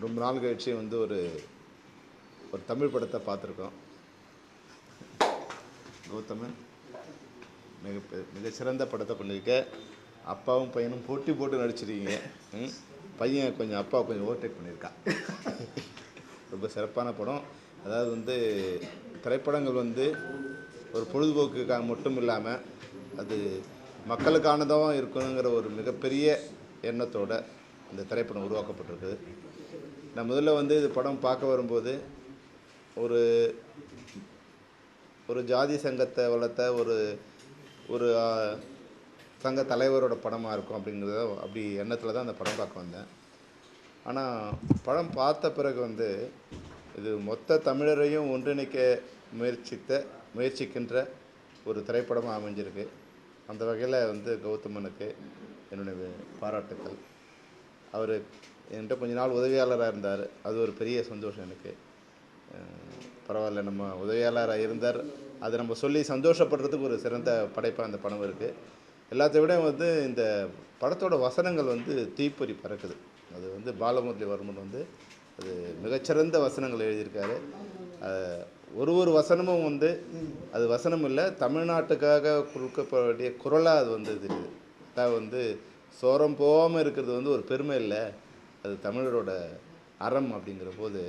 ரொம்ப நாள் கழிச்சு வந்து ஒரு தமிழ் படத்தை பார்த்துருக்கோம். கௌதமன் மிகச்சிறந்த படத்தை பண்ணியிருக்க. அப்பாவும் பையனும் போட்டி போட்டு நடிச்சிருக்கீங்க. பையன் கொஞ்சம் அப்பா கொஞ்சம் ஓவர்டேக் பண்ணியிருக்கான். ரொம்ப சிறப்பான படம். அதாவது வந்து திரைப்படங்கள் வந்து ஒரு பொழுதுபோக்குக்காக மட்டும் இல்லாமல் அது மக்களுக்கானதாக இருக்கணுங்கிற ஒரு மிகப்பெரிய எண்ணத்தோடு இந்த திரைப்படம் உருவாக்கப்பட்டிருக்குது. நான் முதல்ல வந்து இது படம் பார்க்க வரும்போது ஒரு ஒரு ஜாதி சங்கத்தை வளர்த்த ஒரு ஒரு சங்க தலைவரோட படமாக இருக்கும் அப்படிங்கிறத அப்படி எண்ணத்தில் தான் அந்த படம் பார்க்க வந்தேன். ஆனால் படம் பார்த்த பிறகு வந்து இது மொத்த தமிழரையும் ஒன்றிணைக்க முயற்சிக்கின்ற ஒரு திரைப்படமாக அமைஞ்சிருக்கு. அந்த வகையில் வந்து கௌதமனுக்கு என்னுடைய பாராட்டுக்கள். அவர் என்கிட்ட கொஞ்ச நாள் உதவியாளராக இருந்தார். அது ஒரு பெரிய சந்தோஷம் எனக்கு. பரவாயில்ல, நம்ம உதவியாளராக இருந்தார், அதை நம்ம சொல்லி சந்தோஷப்படுறதுக்கு ஒரு சிறந்த படைப்பாக அந்த படம் இருக்குது. எல்லாத்தை விட வந்து இந்த படத்தோட வசனங்கள் வந்து தீப்பொறி பறக்குது. அது வந்து பாலமுரளிவர்மன் வந்து அது மிகச்சிறந்த வசனங்கள் எழுதியிருக்காரு. ஒரு வசனமும் வந்து அது வசனம் இல்லை, தமிழ்நாட்டுக்காக கொடுக்கப்பட வேண்டிய குரலாக அது வந்து தெரியுது. அதான் வந்து சோரம் போகாமல் இருக்கிறது வந்து ஒரு பெருமை இல்லை, அது தமிழரோட அறம். அப்படிங்கிற போது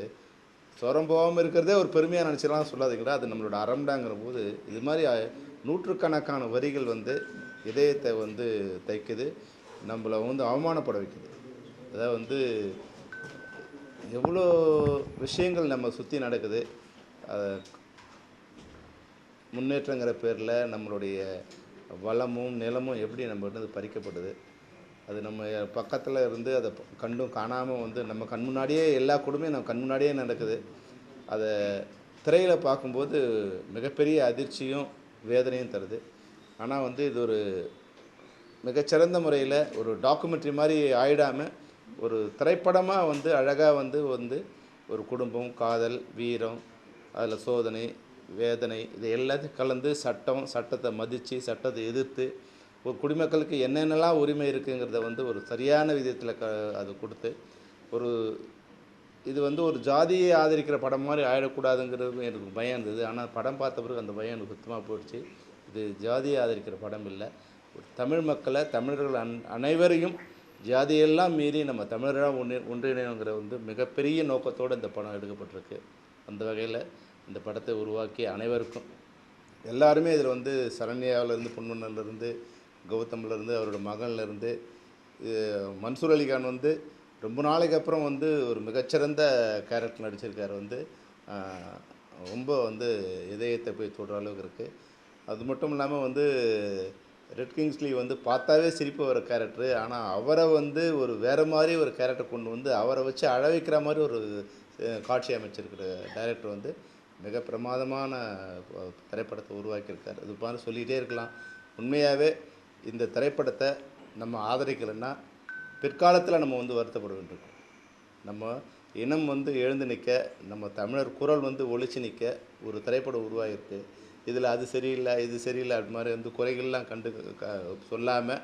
சோரம் போகாமல் இருக்கிறதே ஒரு பெருமையாக நினச்சிலாம் சொல்லாதீங்களா, அது நம்மளோட அறம்டாங்கிற போது இது மாதிரி நூற்றுக்கணக்கான வரிகள் வந்து இதயத்தை வந்து தைக்குது, நம்மளை வந்து அவமானப்பட வைக்குது. அதாவது வந்து எவ்வளோ விஷயங்கள் நம்ம சுற்றி நடக்குது. முன்னேற்றங்கிற பேரில் நம்மளுடைய வளமும் நிலமும் எப்படி நம்மகிட்ட பறிக்கப்படுது. அது நம்ம பக்கத்தில் இருந்து அதை கண்டும் காணாமல் வந்து நம்ம கண் முன்னாடியே எல்லா குடும்பமும் நம்ம கண் முன்னாடியே நடக்குது. அதை திரையில் பார்க்கும்போது மிகப்பெரிய அதிர்ச்சியும் வேதனையும் தருது. ஆனால் வந்து இது ஒரு மிகச்சிறந்த முறையில் ஒரு டாக்குமெண்ட்ரி மாதிரி ஆயிடாமல் ஒரு திரைப்படமாக வந்து அழகாக வந்து ஒரு குடும்பம், காதல், வீரம், அதில் சோதனை, வேதனை, இது எல்லாத்தையும் கலந்து சட்டத்தை மதித்து சட்டத்தை எதிர்த்து ஒரு குடிமக்களுக்கு என்னென்னலாம் உரிமை இருக்குங்கிறத வந்து ஒரு சரியான விதத்தில் அது கொடுத்து ஒரு இது வந்து ஒரு ஜாதியை ஆதரிக்கிற படம் மாதிரி ஆகிடக்கூடாதுங்கிறது எனக்கு பயம் இருந்தது. ஆனால் படம் பார்த்த பிறகு அந்த பயம் எனக்கு சுத்தமாக போயிடுச்சு. இது ஜாதியை ஆதரிக்கிற படம் இல்லை, ஒரு தமிழ் மக்களை, தமிழர்கள் அனைவரையும் ஜாதியெல்லாம் மீறி நம்ம தமிழராக ஒன்றிணைங்கிற வந்து மிகப்பெரிய நோக்கத்தோடு இந்த படம் எடுக்கப்பட்டிருக்கு. அந்த வகையில் இந்த படத்தை உருவாக்கி அனைவருக்கும் எல்லாருமே இதில் வந்து சரண்யாவிலேருந்து, பொன்வண்ணன்லேருந்து, கௌதம்லேருந்து, அவரோட மகன்லேருந்து, மன்சூர் அலிகான் வந்து ரொம்ப நாளைக்கு அப்புறம் வந்து ஒரு மிகச்சிறந்த கேரக்டர் நடிச்சிருக்காரு. வந்து ரொம்ப வந்து இதயத்தை போய் தொடுற அளவுக்கு இருக்குது. அது மட்டும் இல்லாமல் வந்து ரெட் கிங்ஸ்லி வந்து பார்த்தாவே சிரிப்பு வர கேரக்டரு. ஆனால் அவரை வந்து ஒரு வேறு மாதிரி ஒரு கேரக்டர் கொண்டு வந்து அவரை வச்சு அழ வைக்கிற மாதிரி ஒரு காட்சி அமைச்சிருக்கிற டைரக்டர் வந்து மிக பிரமாதமான திரைப்படத்தை உருவாக்கியிருக்கார். இது மாதிரி சொல்லிகிட்டே இருக்கலாம். உண்மையாகவே இந்த திரைப்படத்தை நம்ம ஆதரிக்கலைன்னா பிற்காலத்தில் நம்ம வந்து வருத்தப்பட வேண்டியிருக்கோம். நம்ம இனம் வந்து எழுந்து நிற்க, நம்ம தமிழர் குரல் வந்து ஒழிச்சு நிற்க ஒரு திரைப்படம் உருவாகிருக்கு. இதில் அது சரியில்லை, இது சரியில்லை அப்படி மாதிரி வந்து குறைகள்லாம் சொல்லாமல்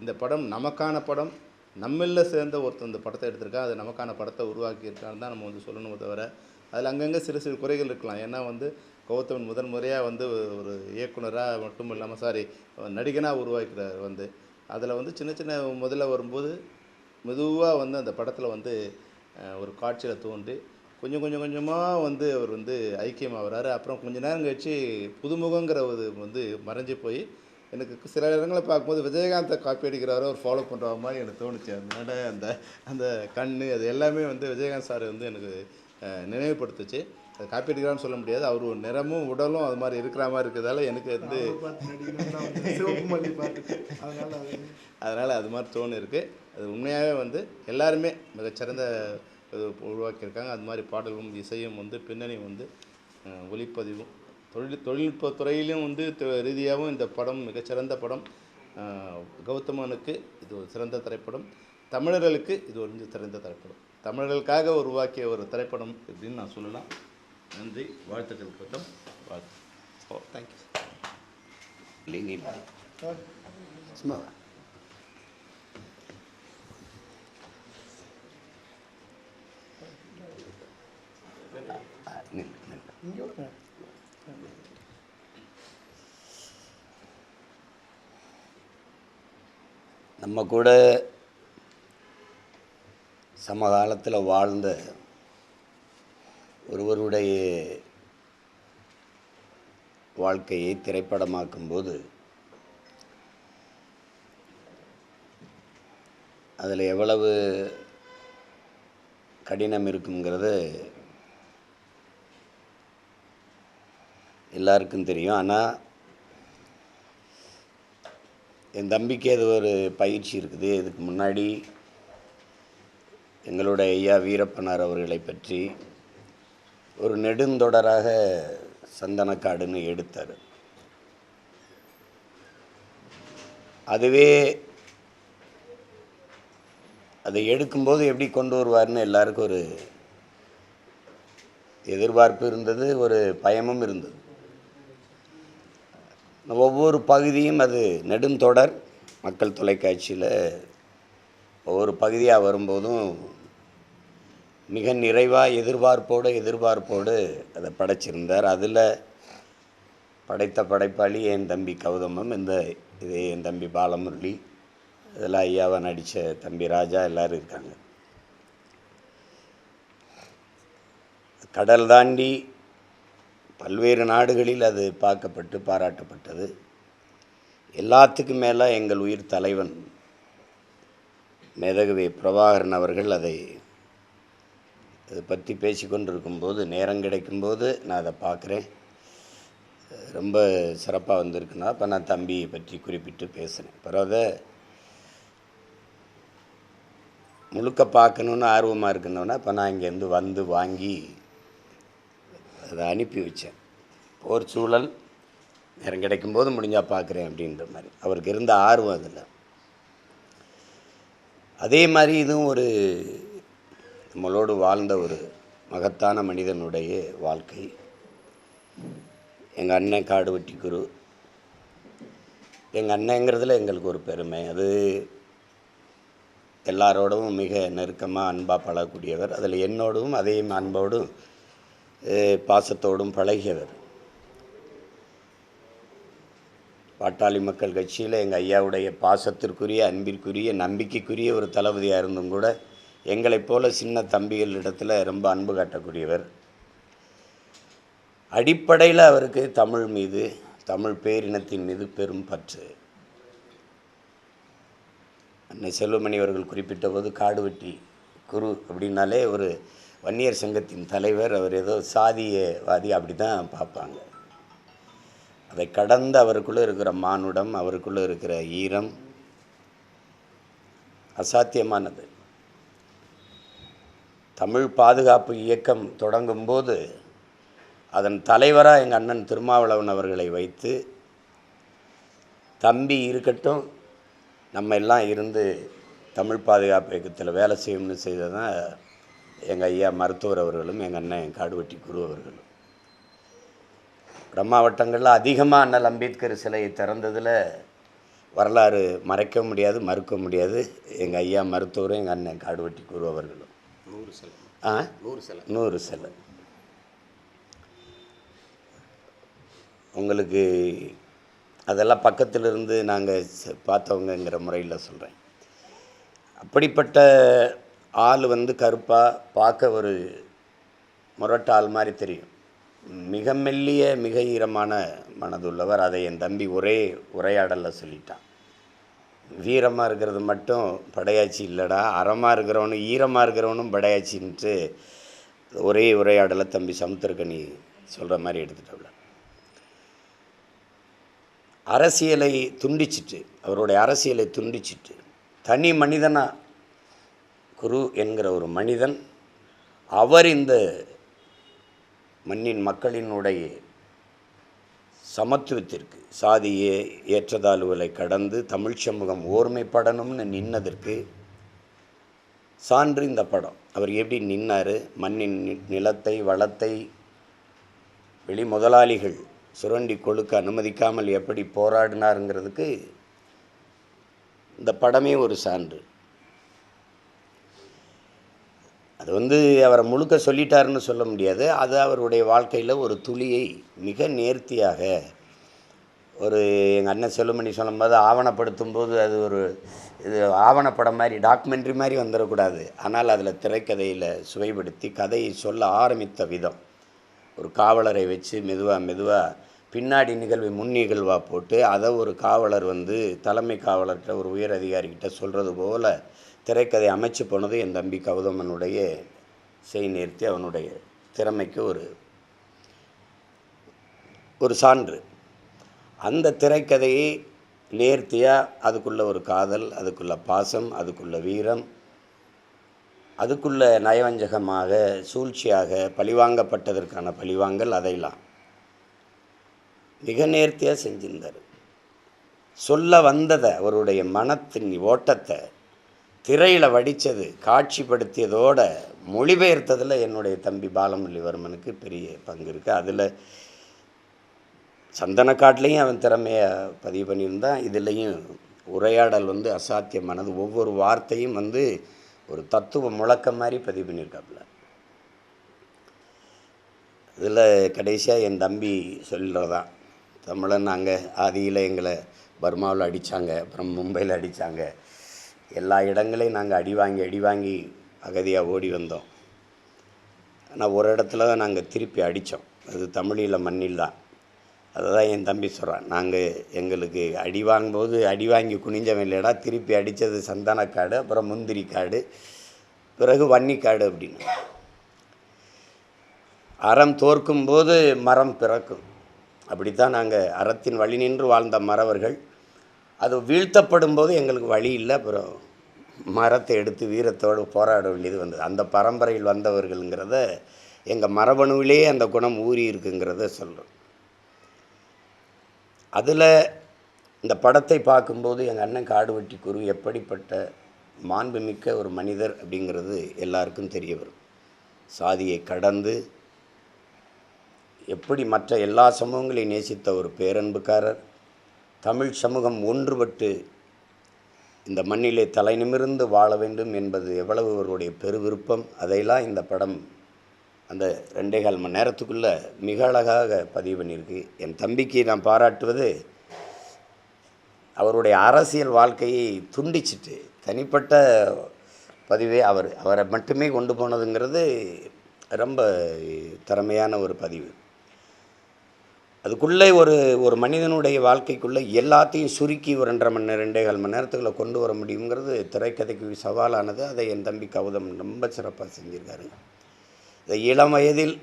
இந்த படம் நமக்கான படம், நம்மளில் சேர்ந்த ஒருத்தர் இந்த படத்தை எடுத்திருக்கா, அது நமக்கான படத்தை உருவாக்கியிருக்கான்னு தான் நம்ம வந்து சொல்லணுமே தவிர அதில் அங்கங்கே சிறு குறைகள் இருக்கலாம். ஏன்னா வந்து கௌதமன் முதன் முறையாக வந்து ஒரு இயக்குனராக மட்டும் இல்லாமல் நடிகனாக உருவாக்கிறார். வந்து அதில் வந்து சின்ன முதல்ல வரும்போது மெதுவாக வந்து அந்த படத்தில் வந்து ஒரு காட்சியில் தோன்றி கொஞ்சமாக வந்து அவர் வந்து ஐக்கியமாகறாரு. அப்புறம் கொஞ்சம் நேரம் கழிச்சு புதுமுகங்கிற ஒரு வந்து மறைஞ்சு போய் எனக்கு சில இடங்களை பார்க்கும்போது விஜயகாந்தை காப்பி அடிக்கிறாரோ ஒரு ஃபாலோ பண்ணுற மாதிரி எனக்கு தோணுச்சு. அதனால அந்த கண் அது எல்லாமே வந்து விஜயகாந்த் சார் வந்து எனக்கு நினைவுபடுத்துச்சு. அது காப்பி அடிக்கிறான்னு சொல்ல முடியாது, அவர் ஒரு நிறமும் உடலும் அது மாதிரி இருக்கிற மாதிரி இருக்கிறதால எனக்கு வந்து அதனால் அது மாதிரி தோணு இருக்குது. அது உண்மையாகவே வந்து எல்லாருமே மிகச்சிறந்த உருவாக்கியிருக்காங்க. அது மாதிரி பாடலும் இசையும் வந்து பின்னணியும் வந்து ஒளிப்பதிவும் தொழில்நுட்ப துறையிலும் வந்து ரீதியாகவும் இந்த படம் மிகச்சிறந்த படம். கௌதமனுக்கு இது ஒரு சிறந்த திரைப்படம், தமிழர்களுக்கு இது ஒரு சிறந்த திரைப்படம், தமிழர்களுக்காக உருவாக்கிய ஒரு திரைப்படம் அப்படின்னு நான் சொல்லலாம். நன்றி, வாழ்த்துக்கள் கௌதம், வாழ்த்து. தேங்க்யூ. நம்ம கூட சமகாலத்தில் வாழ்ந்த ஒருவருடைய வாழ்க்கையை திரைப்படமாக்கும்போது அதில் எவ்வளவு கடினம் இருக்குங்கிறது எல்லாருக்கும் தெரியும். ஆனால் என் தம்பிக்கு அது ஒரு பயிற்சி இருக்குது. இதுக்கு முன்னாடி எங்களோட ஐயா வீரப்பனார் அவர்களை பற்றி ஒரு நெடுந்தொடராக சந்தனக்காடுன்னு எடுத்தார். அதுவே அதை எடுக்கும்போது எப்படி கொண்டு வருவார்னு எல்லாருக்கும் ஒரு எதிர்பார்ப்பு இருந்தது, ஒரு பயமும் இருந்தது. ஒவ்வொரு பகுதியும் அது நெடுந்தொடர் மக்கள் தொலைக்காட்சியில் ஒவ்வொரு பகுதியாக வரும்போதும் மிக நிறைவாக எதிர்பார்ப்போடு அதை படைச்சிருந்தார். அதில் படைத்த படைப்பாளி என் தம்பி கௌதமம், இதே என் தம்பி பாலமுரளி, இதில் ஐயாவை நடித்த தம்பி ராஜா எல்லோரும் இருக்காங்க. கடல் தாண்டி பல்வேறு நாடுகளில் அது பார்க்கப்பட்டு பாராட்டப்பட்டது. எல்லாத்துக்கும் மேலே எங்கள் உயிர் தலைவன் மேதகவி பிரபாகரன் அவர்கள் அதை பற்றி பேசிக்கொண்டிருக்கும்போது, நேரம் கிடைக்கும்போது நான் அதை பார்க்குறேன். ரொம்ப சிறப்பாக வந்திருக்குன்னா அப்போ நான் தம்பியை பற்றி குறிப்பிட்டு பேசுகிறேன். அப்புறம் அதை முழுக்க பார்க்கணுன்னு ஆர்வமாக இருக்குன்னொன்னே அப்போ நான் இங்கேருந்து வந்து வாங்கி அதை அனுப்பி வச்சேன். போர் சூழல், நேரம் கிடைக்கும்போது முடிஞ்சால் பார்க்குறேன் அப்படின்ற மாதிரி அவருக்கு இருந்த ஆர்வம் அதில். அதே மாதிரி இதுவும் ஒரு நம்மளோடு வாழ்ந்த ஒரு மகத்தான மனிதனுடைய வாழ்க்கை. எங்கள் அண்ணன் காடுவெட்டி குரு, எங்கள் அண்ணங்கிறதுல எங்களுக்கு ஒரு பெருமை. அது எல்லாரோடவும் மிக நெருக்கமாக அன்பாக பழகக்கூடியவர். அதில் என்னோடும் அதே அன்போடும் பாசத்தோடும் பழகியவர். பாட்டாளி மக்கள் கட்சியில் எங்கள் ஐயாவுடைய பாசத்திற்குரிய, அன்பிற்குரிய, நம்பிக்கைக்குரிய ஒரு தளபதியாக இருந்தும் கூட எங்களைப் போல சின்ன தம்பிகளிடத்தில் ரொம்ப அன்பு காட்டக்கூடியவர். அடிப்படையில் அவருக்கு தமிழ் மீது, தமிழ் பேரினத்தின் மீது பெரும் பற்று. அன்னை செல்வமணி அவர்கள் குறிப்பிட்ட போது காடுவெட்டி குரு அப்படின்னாலே ஒரு வன்னியர் சங்கத்தின் தலைவர், அவர் ஏதோ சாதியவாதி அப்படி தான் பார்ப்பாங்க. அதை கடந்து அவருக்குள்ளே இருக்கிற மானுடம், அவருக்குள்ளே இருக்கிற ஈரம் அசாத்தியமானது. தமிழ் பாதுகாப்பு இயக்கம் தொடங்கும்போது அதன் தலைவராக எங்கள் அண்ணன் திருமாவளவன் அவர்களை வைத்து, தம்பி இருக்கட்டும் நம்ம எல்லாம் இருந்து தமிழ் பாதுகாப்பு இயக்கத்தில் வேலை செய்யணும்னு செய்ததான் எங்கள் ஐயா மருத்துவர் அவர்களும் எங்கள் அண்ணன் காடுவெட்டி குரு அவர்களும். வட மாவட்டங்களில் அதிகமாக அண்ணல் அம்பேத்கர் சிலையை திறந்ததில் வரலாறு மறைக்க முடியாது, மறுக்க முடியாது. எங்கள் ஐயா மருத்துவரும் எங்கள் அண்ணன் காடுவெட்டி குரு அவர்களும். 100 சிலை. உங்களுக்கு அதெல்லாம் பக்கத்திலிருந்து நாங்கள் பார்த்தவங்கங்கிற முறையில் சொல்கிறேன். அப்படிப்பட்ட ஆள் கருப்பாக பார்க்க ஒரு முரட்ட ஆள் மாதிரி தெரியும். மிக மெல்லிய, மிக ஈரமான மனதுள்ளவர். அதை என் தம்பி ஒரே உரையாடலில் சொல்லிட்டான். வீரமாக இருக்கிறது மட்டும் படையாச்சி இல்லைடா, அறமாக இருக்கிறவனும் ஈரமாக இருக்கிறவனும் படையாச்சின்ட்டு ஒரே உரையாடலை தம்பி சமுத்திரக்கனி சொல்கிற மாதிரி எடுத்துட்டவள. அரசியலை துண்டிச்சிட்டு, அவருடைய அரசியலை துண்டிச்சிட்டு தனி மனிதனாக குரு என்கிற ஒரு மனிதன், அவர் இந்த மண்ணின் மக்களினுடைய சமத்துவத்திற்கு, சாதிய ஏற்றத்தாழ்வுகளை கடந்து தமிழ் சமூகம் ஓர்மைப்படணும்னு நின்னதற்கு சான்று இந்த படம். அவர் எப்படி நின்னார், மண்ணின் நிலத்தை வளத்தை வெளி முதலாளிகள் சுரண்டி கொழுக்க அனுமதிக்காமல் எப்படி போராடினாருங்கிறதுக்கு இந்த படமே ஒரு சான்று. அது வந்து அவரை முழுக்க சொல்லிட்டாருன்னு சொல்ல முடியாது. அது அவருடைய வாழ்க்கையில் ஒரு துளியை மிக நேர்த்தியாக ஒரு எங்கள் அண்ணன் செல்லுமணி சொல்லும்போது ஆவணப்படுத்தும்போது அது ஒரு இது ஆவணப்படம் மாதிரி டாக்குமெண்ட்ரி மாதிரி வந்துடக்கூடாது. ஆனால் அதில் திரைக்கதையில் சுவைப்படுத்தி கதையை சொல்ல ஆரம்பித்த விதம் ஒரு காவலரை வச்சு மெதுவாக பின்னாடி நிகழ்வை முன் நிகழ்வாக போட்டு அதை ஒரு காவலர் வந்து தலைமை காவலர்கிட்ட ஒரு உயர் அதிகாரிகிட்ட சொல்கிறது போல் திரைக்கதை அமைச்சு போனது என் தம்பி கௌதமனுடைய நேர்த்தி அவனுடைய திறமைக்கு ஒரு சான்று. அந்த திரைக்கதையை நேர்த்தியாக அதுக்குள்ள ஒரு காதல், அதுக்குள்ள பாசம், அதுக்குள்ள வீரம், அதுக்குள்ள நயவஞ்சகமாக சூழ்ச்சியாக பழிவாங்கப்பட்டதற்கான பழிவாங்கல் அதையெல்லாம் மிக நேர்த்தியாக செஞ்சிருந்தார். சொல்ல வந்ததை அவருடைய மனத்தின் ஓட்டத்தை திரையில் வடித்தது காட்சிப்படுத்தியதோட மொழிபெயர்த்ததில் என்னுடைய தம்பி பாலமுரளிவர்மனுக்கு பெரிய பங்கு இருக்குது. அதில் சந்தனக்காட்டிலையும் அவன் திறமையை பதிவு பண்ணியிருந்தான். இதுலேயும் உரையாடல் வந்து அசாத்தியமானது. ஒவ்வொரு வார்த்தையும் வந்து ஒரு தத்துவ முழக்கம் மாதிரி பதிவு பண்ணியிருக்காப்புல. இதில் கடைசியாக என் தம்பி சொல்கிறதான் தமிழன் அங்கே ஆதியில் எங்களை பர்மாவில் அடித்தாங்க, அப்புறம் மும்பையில் அடித்தாங்க, எல்லா இடங்களையும் நாங்கள் அடி வாங்கி அகதியாக ஓடி வந்தோம். ஆனால் ஒரு இடத்துல தான் நாங்கள் திருப்பி அடித்தோம், அது தமிழில் மண்ணில் தான். அதை தான் என் தம்பி சொல்கிறான், நாங்கள் எங்களுக்கு அடி வாங்கி குனிஞ்சவன் இல்லைடா, திருப்பி அடித்தது சந்தனக்காடு, அப்புறம் முந்திரிக்காடு, பிறகு வன்னிக்காடு அப்படின்னு. அறம் தோற்கும்போது மரம் பிறக்கும். அப்படித்தான் நாங்கள் அறத்தின் வழி நின்று வாழ்ந்த மறவர்கள். அது வீழ்த்தப்படும் போது எங்களுக்கு வழி இல்லை, அப்புறம் மரத்தை எடுத்து வீரத்தோடு போராட வேண்டியது வந்தது. அந்த பரம்பரையில் வந்தவர்கள்ங்கிறத எங்கள் மரபணுவிலே அந்த குணம் ஊறி இருக்குங்கிறத சொல்கிறோம். அதில் இந்த படத்தை பார்க்கும்போது எங்கள் அண்ணன் காடுவெட்டி குரு எப்படிப்பட்ட மாண்புமிக்க ஒரு மனிதர் அப்படிங்கிறது எல்லாருக்கும் தெரிய வரும். சாதியை கடந்து எப்படி மற்ற எல்லா சமூகங்களையும் நேசித்த ஒரு பேரன்புக்காரர், தமிழ் சமூகம் ஒன்றுபட்டு இந்த மண்ணிலே தலை நிமிர்ந்து வாழ வேண்டும் என்பது எவ்வளவு அவருடைய பெருவிருப்பம், அதையெல்லாம் இந்த படம் அந்த 2.25 மணி நேரத்துக்குள்ளே மிக அழகாக பதிவு பண்ணியிருக்கு. என் தம்பிக்கு நான் பாராட்டுவது அவருடைய அரசியல் வாழ்க்கையை துண்டிச்சிட்டு தனிப்பட்ட பதிவே அவரை மட்டுமே கொண்டு போனதுங்கிறது ரொம்ப திறமையான ஒரு பதிவு. அதுக்குள்ளே ஒரு மனிதனுடைய வாழ்க்கைக்குள்ளே எல்லாத்தையும் சுருக்கி ஒரு 2.5 மணி நேரம் 2.25 மணி நேரத்துக்குள்ளே கொண்டு வர முடியுங்கிறது திரைக்கதைக்கு சவாலானது. அதை என் தம்பி கௌதம் ரொம்ப சிறப்பாக செஞ்சுருக்காரு. இந்த இளம் வயதில்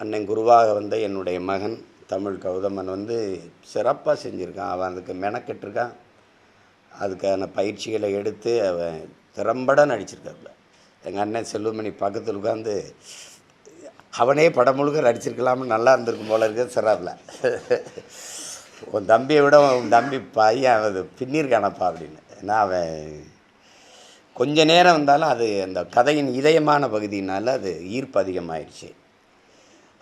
அண்ணன் குருவாக வந்த என்னுடைய மகன் தமிழ் கௌதமன் வந்து சிறப்பாக செஞ்சுருக்கான். அவன் அதுக்கு மெனக்கெட்டிருக்கான், அதுக்கான பயிற்சிகளை எடுத்து அவன் திறம்பட நடிச்சிருக்காப்புல. எங்கள் அண்ணன் செல்வமணி பக்கத்தில் உட்காந்து அவனே படம் முழுக்க நடிச்சிருக்கலாம்னு நல்லா இருந்திருக்கும் போல இருக்க சிறாப்பில். உன் தம்பியை விட உன் தம்பி பையன் அது பின்னிருக்கானப்பா அப்படின்னு. ஏன்னா அவன் கொஞ்ச நேரம் வந்தாலும் அது அந்த கதையின் இதயமான பகுதியினால் அது ஈர்ப்பு அதிகமாகிடுச்சு.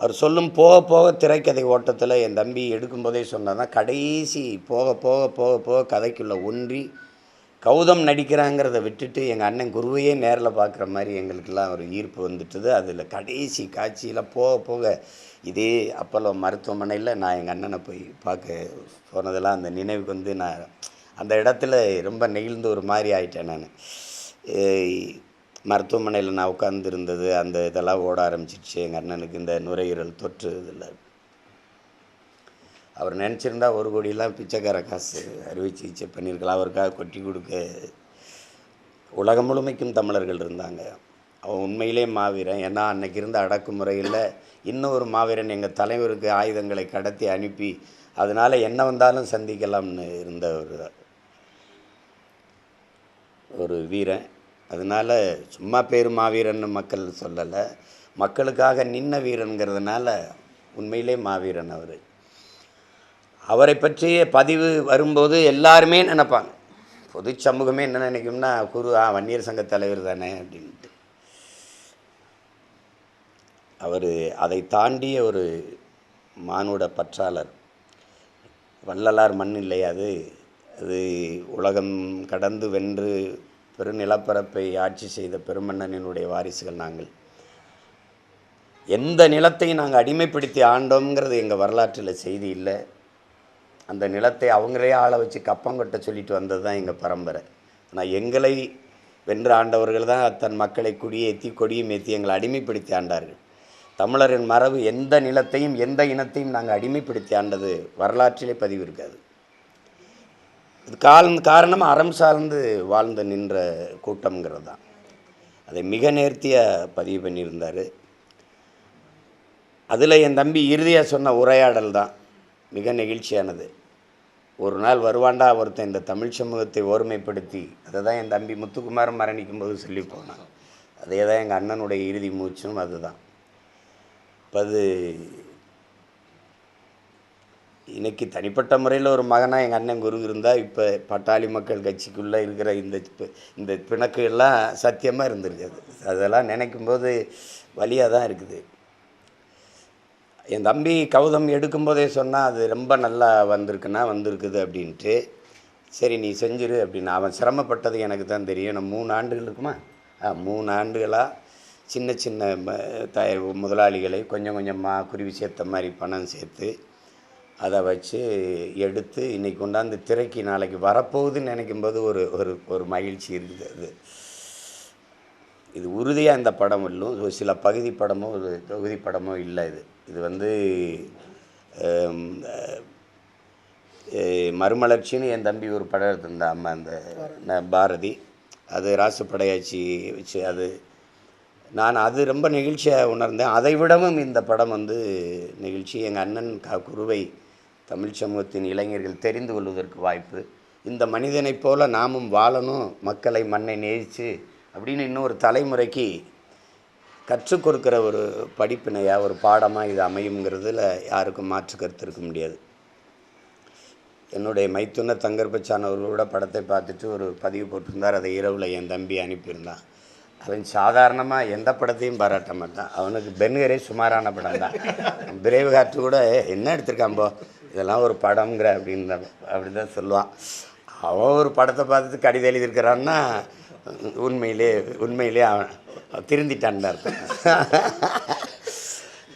அவர் சொல்லும் போக போக திரைக்கதை ஓட்டத்தில் என் தம்பி எடுக்கும்போதே சொன்னதான் கடைசி போக போக போக போக கதைக்குள்ளே ஒன்றி கௌதம் நடிக்கிறாங்கிறத விட்டுட்டு எங்கள் அண்ணன் குருவையே நேரில் பார்க்குற மாதிரி எங்களுக்கெல்லாம் ஒரு ஈர்ப்பு வந்துட்டுது. அதில் கடைசி காட்சியில் போக போக இதே அப்போலோ மருத்துவமனையில் நான் எங்கள் அண்ணனை போய் பார்க்க போனதெல்லாம் அந்த நினைவுக்கு வந்து நான் அந்த இடத்துல ரொம்ப நெகிழ்ந்து ஒரு மாதிரி ஆயிட்டேன். நான் மருத்துவமனையில் நான் உட்கார்ந்துருந்தது அந்த இதெல்லாம் ஓட ஆரம்பிச்சிடுச்சு. எங்கள் அண்ணனுக்கு இந்த நுரையீரல் தொற்று இதில் அவர் நினச்சிருந்தா 1 கோடியெலாம் பிச்சைக்கார காசு அறுவை சிகிச்சை பண்ணியிருக்கலாம். அவருக்காக கொட்டி கொடுக்க உலகம் முழுமைக்கும் தமிழர்கள் இருந்தாங்க. அவன் உண்மையிலே மாவீரன். ஏன்னா அன்னைக்கு இருந்த அடக்குமுறையில் இன்னொரு மாவீரன் எங்கள் தலைவருக்கு ஆயுதங்களை கடத்தி அனுப்பி அதனால் என்ன வந்தாலும் சந்திக்கலாம்னு இருந்த ஒரு வீரன். அதனால் சும்மா பேர் மாவீரன்னு மக்கள் சொல்லலை, மக்களுக்காக நின்ன வீரனுங்கிறதுனால உண்மையிலே மாவீரன் அவர். அவரை பற்றிய பதிவு வரும்போது எல்லாருமே நினைப்பாங்க, பொது சமூகமே என்ன நினைக்கும்னா குரு வன்னியர் சங்க தலைவர் தானே அப்படின்ட்டு. அவர் அதை தாண்டிய ஒரு மானுட பற்றாளர். வள்ளலார் மண் இல்லை அது உலகம் கடந்து வென்று பெருநிலப்பரப்பை ஆட்சி செய்த பெருமன்னனினுடைய வாரிசுகள் நாங்கள். எந்த நிலத்தையும் நாங்கள் அடிமைப்படுத்தி ஆண்டோங்கிறது எங்கள் வரலாற்றில் செய்தி இல்லை. அந்த நிலத்தை அவங்களே ஆள வச்சு கப்பங்கொட்ட சொல்லிட்டு வந்தது தான் எங்கள் பரம்பரை. ஆனால் எங்களை வென்று ஆண்டவர்கள் தான் தன் மக்களை குடியேற்றி கொடியும் ஏற்றி எங்களை அடிமைப்படுத்தி ஆண்டார்கள். தமிழரின் மரபு எந்த நிலத்தையும் எந்த இனத்தையும் நாங்கள் அடிமைப்படுத்தி ஆண்டது வரலாற்றிலே பதிவு இருக்காது. இது காரணம் அறம் சார்ந்து வாழ்ந்து நின்ற கூட்டம்ங்கிறது தான். அதை மிக நேர்த்தியாக பதிவு பண்ணியிருந்தார். அதில் என் தம்பி இறுதியாக சொன்ன உரையாடல் தான் மிக நெகிழ்ச்சியானது. ஒரு நாள் வருவாண்டா ஒருத்தன் இந்த தமிழ் சமூகத்தை ஓர்மைப்படுத்தி, அதை தான் என் தம்பி முத்துக்குமாரன் மரணிக்கும் போது சொல்லி போனான். அதே தான் எங்கள் அண்ணனுடைய இறுதி மூச்சும் அதுதான். இப்போ அது இன்றைக்கி தனிப்பட்ட முறையில் ஒரு மகனாக எங்கள் அண்ணன் குரு இருந்தால் இப்போ பட்டாளி மக்கள் கட்சிக்குள்ளே இருக்கிற இந்த பிணக்குகள்லாம் சத்தியமாக இருந்திருக்காது. அதெல்லாம் நினைக்கும்போது வலியாக தான் இருக்குது. என் தம்பி கௌதம் எடுக்கும்போதே சொன்னால் அது ரொம்ப நல்லா வந்திருக்குது அப்படின்ட்டு. சரி நீ செஞ்சிரு அப்படின்னு. அவன் சிரமப்பட்டது எனக்கு தான் தெரியும். நான் 3 ஆண்டுகள் இருக்குமா 3 ஆண்டுகளாக சின்ன சின்ன முதலாளிகளை கொஞ்சம் கொஞ்சமாக குருவி சேர்த்த மாதிரி பணம் சேர்த்து அதை வச்சு எடுத்து இன்றைக்கி கொண்டாந்து திரைக்கு நாளைக்கு வரப்போகுதுன்னு நினைக்கும்போது ஒரு ஒரு ஒரு மகிழ்ச்சி இருக்குது. அது இது உறுதியாக இந்த படம் இல்லையும் ஒரு சில பகுதி படமோ ஒரு தொகுதி படமோ இல்லை. இது வந்து மறுமலர்ச்சின்னு என் தம்பி ஒரு படம் எடுத்திருந்தான் அம்மா அந்த பாரதி, அது ராசுப்படையாச்சி வச்சு அது ரொம்ப நெகிழ்ச்சியாக உணர்ந்தேன். அதை விடவும் இந்த படம் வந்து நிகழ்ச்சி. எங்கள் அண்ணன் குருவை தமிழ் சமூகத்தின் இளைஞர்கள் தெரிந்து கொள்வதற்கு வாய்ப்பு. இந்த மனிதனைப் போல நாமும் வாழணும், மக்களை மண்ணை நேசித்து அப்படின்னு இன்னொரு தலைமுறைக்கு கற்றுக் கொடுக்குற ஒரு படிப்பினையாக ஒரு பாடமாக இது அமையுங்கிறதுல யாருக்கும் மாற்று கருத்து இருக்க முடியாது. என்னுடைய மைத்துன தங்கர்பச்சான் அவர்களோட படத்தை பார்த்துட்டு ஒரு பதிவு போட்டிருந்தார். அதை இரவில் என் தம்பி அனுப்பியிருந்தான். அவன் சாதாரணமாக எந்த படத்தையும் பாராட்ட மாட்டான். அவனுக்கு பென்கரே சுமாரான படம் தான். பிரேவ் ஹார்ட் கூட என்ன எடுத்திருக்காம்போ இதெல்லாம் ஒரு படம்ங்கிற அப்படி தான் சொல்லுவான். அவன் ஒரு படத்தை பார்த்துட்டு கடிதம் எழுதியிருக்கிறான்னா உண்மையிலே அவன் திருந்திட்டான் அர்த்தம்.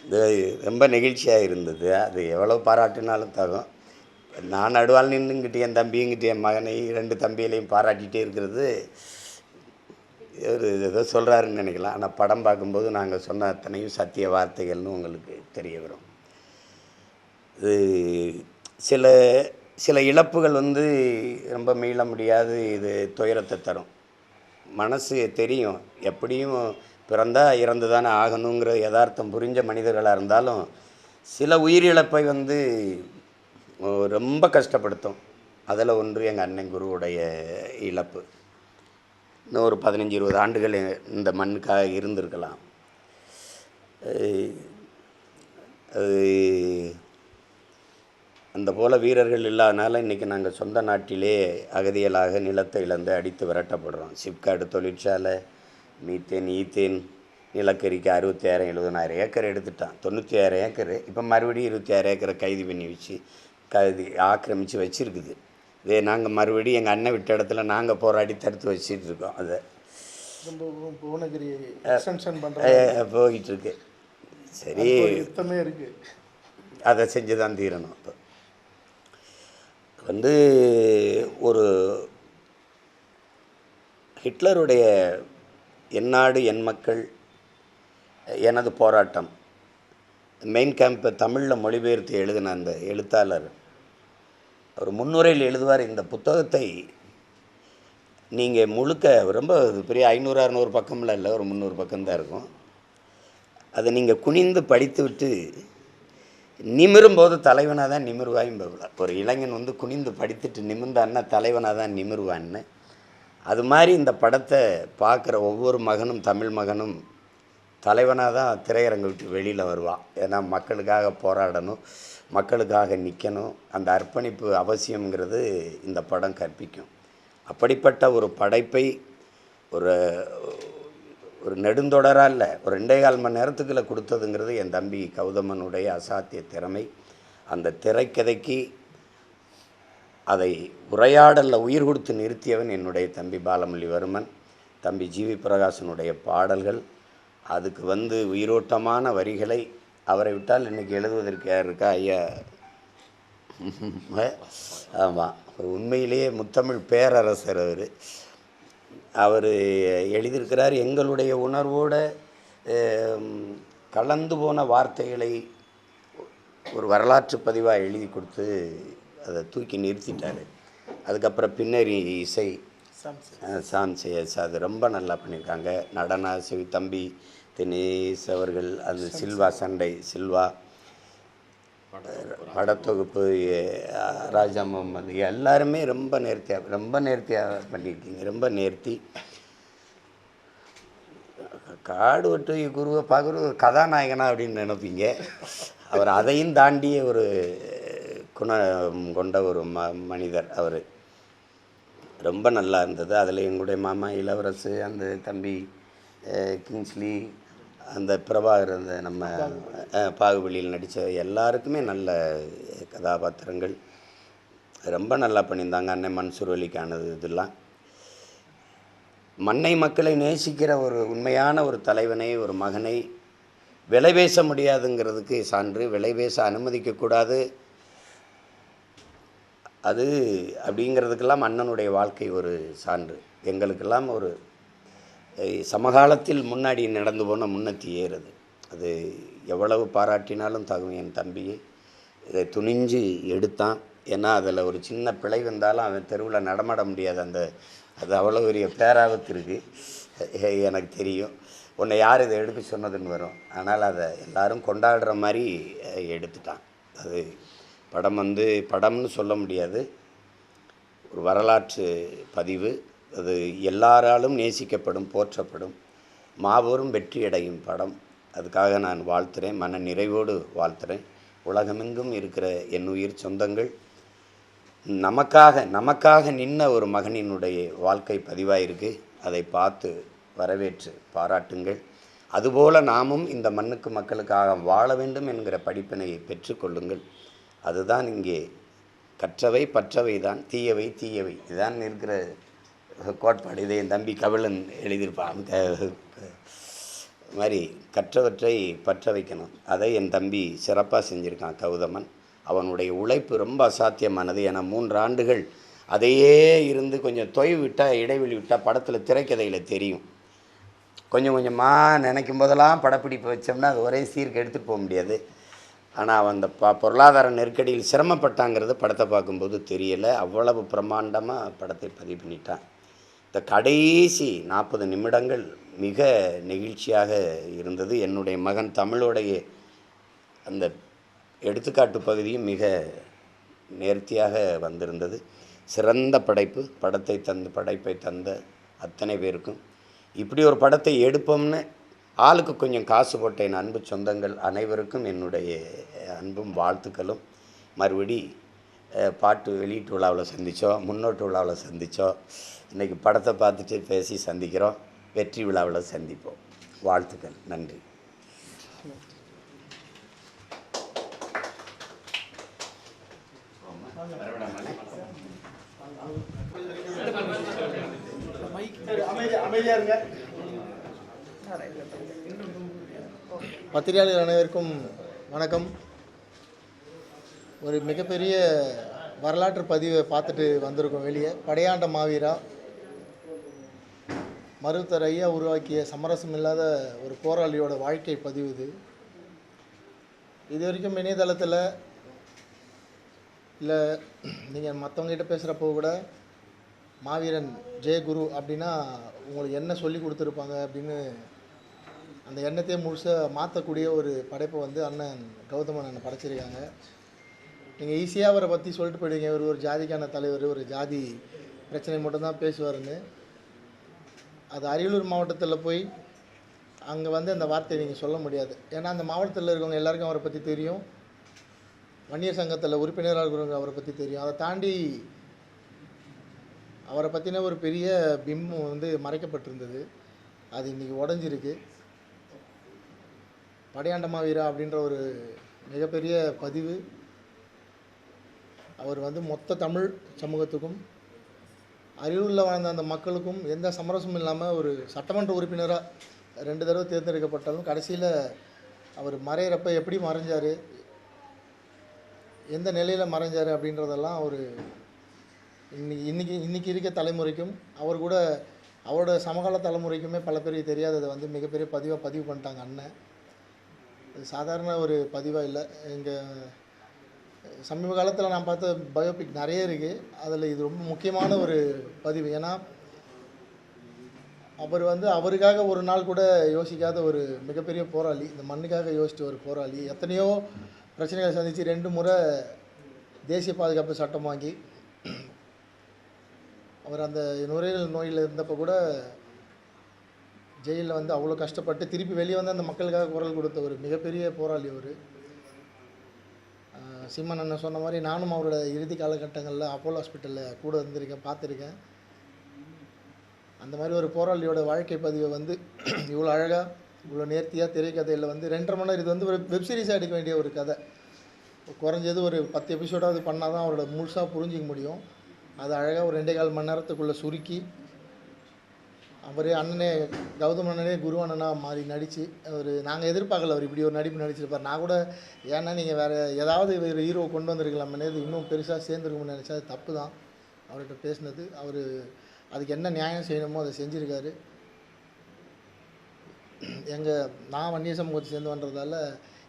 இது ரொம்ப நெகிழ்ச்சியாக இருந்தது. அது எவ்வளோ பாராட்டினாலும் தகும். நான் நடுவால் நின்றுங்கிட்டு என் தம்பிங்கிட்டு என் மகனை 2 தம்பிகளையும் பாராட்டிகிட்டே இருக்கிறது ஒரு ஏதோ சொல்கிறாருன்னு நினைக்கலாம். ஆனால் படம் பார்க்கும்போது நாங்கள் சொன்ன அத்தனையும் சத்திய வார்த்தைகள்னு உங்களுக்கு தெரிய வரும். இது சில இழப்புகள் வந்து ரொம்ப மீள முடியாது. இது துயரத்தை தரும். மனசு தெரியும் எப்படியும் பிறந்தால் இறந்து தானே ஆகணுங்கிற யதார்த்தம் புரிஞ்ச மனிதர்களாக இருந்தாலும் சில உயிரிழப்பை வந்து ரொம்ப கஷ்டப்படுத்தும். அதில் ஒன்று எங்கள் அண்ணன் குருவுடைய இழப்பு. இன்னும் ஒரு 15-20 ஆண்டுகள் இந்த மண்ணுக்காக இருந்திருக்கலாம். அது அந்த போல் வீரர்கள் இல்லாதனால இன்றைக்கி நாங்கள் சொந்த நாட்டிலே அகதிகளாக நிலத்தை இழந்து அடித்து விரட்டப்படுறோம். சிப்காடு தொழிற்சாலை, மீத்தேன் ஈத்தேன் நிலக்கரிக்கு 66,000-70,000 ஏக்கர் எடுத்துட்டான். 96 ஏக்கர் இப்போ மறுபடியும் 26 ஏக்கரை கைது பண்ணி வச்சு ஆக்கிரமித்து வச்சுருக்குது. இதே நாங்கள் மறுபடியும் எங்கள் அண்ணன் விட்ட இடத்துல நாங்கள் போராடி தடுத்து வச்சுட்டு இருக்கோம். அதை புவனகிரி போயிட்டுருக்கு. சரி இருக்குது, அதை செஞ்சு தான் தீரணும். இப்போ வந்து ஒரு ஹிட்லருடைய என் நாடு என் மக்கள் எனது போராட்டம் மெயின் கேம்பை தமிழில் மொழிபெயர்த்து எழுதின அந்த எழுத்தாளர் அவர் முன்னுரையில் எழுதுவார், இந்த புத்தகத்தை நீங்கள் முழுக்க ரொம்ப பெரிய 500-600 பக்கம்லாம் இல்லை, ஒரு 300 பக்கம்தான் இருக்கும். அதை நீங்கள் குனிந்து படித்து விட்டு நிமிரும்போது தலைவனாக தான் நிமிருவாயும் போகல. ஒரு இளைஞன் வந்து குனிந்து படித்துட்டு நிமிர்ந்தான்னா தலைவனாக தான் நிமிருவான்னு. அது மாதிரி இந்த படத்தை பார்க்குற ஒவ்வொரு மகனும் தமிழ் மகனும் தலைவனாக தான் திரையரங்கை விட்டு வெளியில் வருவான். ஏன்னா மக்களுக்காக போராடணும், மக்களுக்காக நிற்கணும், அந்த அர்ப்பணிப்பு அவசியங்கிறது இந்த படம் கற்பிக்கும். அப்படிப்பட்ட ஒரு படைப்பை ஒரு நெடுந்தொடராக இல்லை, ஒரு 2.25 மணி நேரத்துக்குள்ளே கொடுத்ததுங்கிறது என் தம்பி கௌதமனுடைய அசாத்திய திறமை. அந்த திரைக்கதைக்கு அதை உரையாடலில் உயிர் கொடுத்து நிறுத்தியவன் என்னுடைய தம்பி பாலமுரளிவர்மன். தம்பி ஜிவி பிரகாசனுடைய பாடல்கள், அதுக்கு உயிரோட்டமான வரிகளை அவரை விட்டால் இன்றைக்கி எழுதுவதற்கு யார் இருக்கா? ஐயா. ஆமாம், உண்மையிலேயே முத்தமிழ் பேரரசர் அவர் எழுதியிருக்கிறார். எங்களுடைய உணர்வோடு கலந்து போன வார்த்தைகளை ஒரு வரலாற்று பதிவாக எழுதி கொடுத்து அதை தூக்கி நிறுத்திட்டார். அதுக்கப்புறம் பின்னணி இசை சாம்சேஸ் அது ரொம்ப நல்லா பண்ணியிருக்காங்க. நடனாசிவி தம்பி தினேஷ் அவர்கள், அது சில்வா சண்டை சில்வா படத்தொகுப்பு ராஜா முகமது எல்லாருமே ரொம்ப நேர்த்தியாக பண்ணியிருக்கீங்க. ரொம்ப நேர்த்தி. காடு வெட்டு குருவை பார்க்குற கதாநாயகனா அப்படின்னு நினைப்பீங்க. அவர் அதையும் தாண்டிய ஒரு குணம் கொண்ட ஒரு மனிதர். அவர் ரொம்ப நல்லா இருந்தது. அதில் எங்களுடைய மாமா இளவரசு, அந்த தம்பி கிங்ஸ்லி, அந்த பிரபாகர், அந்த நம்ம பாகுபலியில் நடித்த எல்லாருக்குமே நல்ல கதாபாத்திரங்கள் ரொம்ப நல்லா பண்ணியிருந்தாங்க. அண்ணன் மன்சூர் அலிக்கானது இதெல்லாம் மண்ணை மக்களை நேசிக்கிற ஒரு உண்மையான ஒரு தலைவனை, ஒரு மகனை விலை பேச முடியாதுங்கிறதுக்கு சான்று. விலை பேச அனுமதிக்கக்கூடாது அது அப்படிங்கிறதுக்கெல்லாம் அண்ணனுடைய வாழ்க்கை ஒரு சான்று. எங்களுக்கெல்லாம் ஒரு சமகாலத்தில் முன்னாடி நடந்து போன முன்னத்தி ஏறுது. அது எவ்வளவு பாராட்டினாலும் தகும். என் தம்பியை இதை துணிஞ்சு எடுத்தான். ஏன்னா அதில் ஒரு சின்ன பிழை வந்தாலும் அவன் தெருவில் நடமாட முடியாது. அது அவ்வளோ பெரிய பேராபத்து இருக்குது. எனக்கு தெரியும். உன்னை யார் இதை எடுக்க சொன்னதுன்னு வரும். ஆனால் அதை எல்லாரும் கொண்டாடுற மாதிரி எடுத்துட்டான். அது படம்னு சொல்ல முடியாது, ஒரு வரலாற்று பதிவு. அது எல்லாராலும் நேசிக்கப்படும், போற்றப்படும், மாபெரும் வெற்றியடையும் படம். அதுக்காக நான் வாழ்த்துறேன், மன நிறைவோடு வாழ்த்துறேன். உலகமெங்கும் இருக்கிற என் உயிர் சொந்தங்கள் நமக்காக நின்ன ஒரு மகனினுடைய வாழ்க்கை பதிவாயிருக்கு. அதை பார்த்து வரவேற்று பாராட்டுங்கள். அதுபோல் நாமும் இந்த மண்ணுக்கு மக்களுக்காக வாழ வேண்டும் என்கிற படிப்பினையை பெற்றுக்கொள்ளுங்கள். அதுதான் இங்கே கற்றவை பற்றவை தான், தீயவை இதுதான் இருக்கிற கோட்பாடு. இதை என் தம்பி கபிலன் எழுதியிருப்பான். மாதிரி கற்றவற்றை பற்ற வைக்கணும். அதை என் தம்பி சிறப்பாக செஞ்சுருக்கான் கௌதமன். அவனுடைய உழைப்பு ரொம்ப அசாத்தியமானது. ஏன்னா 3 ஆண்டுகள் அதையே இருந்து கொஞ்சம் தொய்வு விட்டால், இடைவெளி விட்டால் படத்தில் திரைக்கதையில் தெரியும். கொஞ்சம் கொஞ்சமாக நினைக்கும் போதெல்லாம் படப்பிடிப்பு வச்சோம்னா அது ஒரே சீர்க்கு எடுத்துகிட்டு போக முடியாது. ஆனால் அவன் அந்த பொருளாதார நெருக்கடியில் சிரமப்பட்டாங்கிறது படத்தை பார்க்கும்போது தெரியலை. அவ்வளவு பிரம்மாண்டமாக படத்தை பதிவு பண்ணிட்டான். இந்த கடைசி 40 நிமிடங்கள் மிக நெகிழ்ச்சியாக இருந்தது. என்னுடைய மகன் தமிழோடைய அந்த எடுத்துக்காட்டு பகுதியும் மிக நேர்த்தியாக வந்திருந்தது. சிறந்த படைப்பு. படைப்பை தந்த அத்தனை பேருக்கும், இப்படி ஒரு படத்தை எடுப்போம்னு ஆளுக்கு கொஞ்சம் காசு போட்ட என் அன்பு சொந்தங்கள் அனைவருக்கும் என்னுடைய அன்பும் வாழ்த்துக்களும். மறுபடி பாட்டு வெளியீட்டு விழாவில் சந்தித்தோம், முன்னோட்டு விழாவில் சந்தித்தோம். இன்றைக்கி படத்தை பார்த்துட்டு பேசி சந்திக்கிறோம். வெற்றி விழாவில் சந்திப்போம். வாழ்த்துக்கள். நன்றி. அமைதியாக பத்திரிகையாளர் அனைவருக்கும் வணக்கம். ஒரு மிகப்பெரிய வரலாற்று பதிவை பார்த்துட்டு வந்திருக்கோம் வெளியே. படையாண்ட மாவீரா, மருத்துவர் ஐயா உருவாக்கிய சமரசம் இல்லாத ஒரு போராளியோட வாழ்க்கை பதிவு இது வரைக்கும் இணையதளத்தில் இல்லை நீங்கள் மற்றவங்ககிட்ட பேசுகிறப்போ கூட மாவீரன் ஜெயகுரு அப்படின்னா உங்களுக்கு என்ன சொல்லி கொடுத்துருப்பாங்க அப்படின்னு அந்த எண்ணத்தையே முழுசாக மாற்றக்கூடிய ஒரு படைப்பை அண்ணன் கௌதமன் அண்ணன் படைச்சிருக்காங்க. நீங்கள் ஈஸியாக அவரை பற்றி சொல்லிட்டு போயிடுவீங்க, ஒரு ஜாதிக்கான தலைவர், ஒரு ஜாதி பிரச்சனை மட்டும்தான் பேசுவார்னு. அது அரியலூர் மாவட்டத்தில் போய் அங்கே அந்த வார்த்தையை நீங்கள் சொல்ல முடியாது. ஏன்னா அந்த மாவட்டத்தில் இருக்கவங்க எல்லாருக்கும் அவரை பற்றி தெரியும். வன்னியர் சங்கத்தில் உறுப்பினராக இருக்கிறவங்க அவரை பற்றி தெரியும். அதை தாண்டி அவரை பற்றின ஒரு பெரிய பிம்பம் மறைக்கப்பட்டிருந்தது. அது இன்றைக்கி உடஞ்சிருக்கு. படையாண்ட மாவீரா அப்படின்ற ஒரு மிகப்பெரிய பதிவு அவர் வந்து மொத்த தமிழ் சமூகத்துக்கும் அரியலூரில் வாழ்ந்த அந்த மக்களுக்கும் எந்த சமரசமும் இல்லாமல் ஒரு சட்டமன்ற உறுப்பினராக 2 தடவை தேர்ந்தெடுக்கப்பட்டாலும் கடைசியில் அவர் மறையிறப்ப எப்படி மறைஞ்சார், எந்த நிலையில் மறைஞ்சார் அப்படின்றதெல்லாம் அவர் இன்னைக்கு இருக்க தலைமுறைக்கும் அவர் கூட அவரோட சமகால தலைமுறைக்குமே பல பேருக்கு தெரியாததை வந்து மிகப்பெரிய பதிவு பண்ணிட்டாங்க அண்ணன். இது சாதாரண ஒரு பதிவாக இல்லை. எங்கள் சமீப காலத்தில் நான் பார்த்த பயோபிக் நிறைய இருக்குது, அதில் இது ரொம்ப முக்கியமான ஒரு பதிவு. ஏன்னா அவர் வந்து அவருக்காக ஒரு நாள் கூட யோசிக்காத ஒரு மிகப்பெரிய போராளி, இந்த மண்ணுக்காக யோசித்த ஒரு போராளி. எத்தனையோ பிரச்சனைகளை சந்தித்து 2 முறை தேசிய பாதுகாப்பு சட்டம் வாங்கி அவர் அந்த நுரையீரல் நோயில் இருந்தப்போ கூட ஜெயிலில் வந்து அவ்வளோ கஷ்டப்பட்டு திருப்பி வெளியே வந்து அந்த மக்களுக்காக குரல் கொடுத்த ஒரு மிகப்பெரிய போராளி அவர். சீமான் அண்ணன் சொன்ன மாதிரி நானும் அவரோட இறுதி காலகட்டங்களில் அப்போலோ ஹாஸ்பிட்டலில் கூட இருந்திருக்கேன், பார்த்துருக்கேன். அந்த மாதிரி ஒரு போராளியோட வாழ்க்கை பதிவை வந்து இவ்வளோ அழகாக இவ்வளோ நேர்த்தியாக திரைக்கதையில் வந்து 2.5 மணி நேரம், இது வந்து ஒரு வெப்சீரிஸாக எடுக்க வேண்டிய ஒரு கதை. குறைஞ்சது ஒரு 10 எபிசோடாவது பண்ணால் தான் அவரோட முழுசாக புரிஞ்சிக்க முடியும். அது அழகாக ஒரு 2.25 மணி நேரத்துக்குள்ளே சுருக்கி அவரே அண்ணனே கௌதம் அண்ணனே குரு அண்ணனாக மாறி நடித்து ஒரு நாங்கள் எதிர்பார்க்கல அவர் இப்படி ஒரு நடிப்பு நடிச்சிருப்பார். நான் கூட ஏன்னா நீங்கள் வேறு ஏதாவது ஒரு ஹீரோ கொண்டு வந்திருக்கலாமே, இது இன்னும் பெருசாக சேர்ந்துருக்கும்னு நினச்சா அது தப்பு தான். அவர்கிட்ட பேசினது அவர் அதுக்கு என்ன நியாயம் செய்யணுமோ அதை செஞ்சுருக்காரு. நான் வன்னிய சமூகத்தை சேர்ந்து வந்ததால்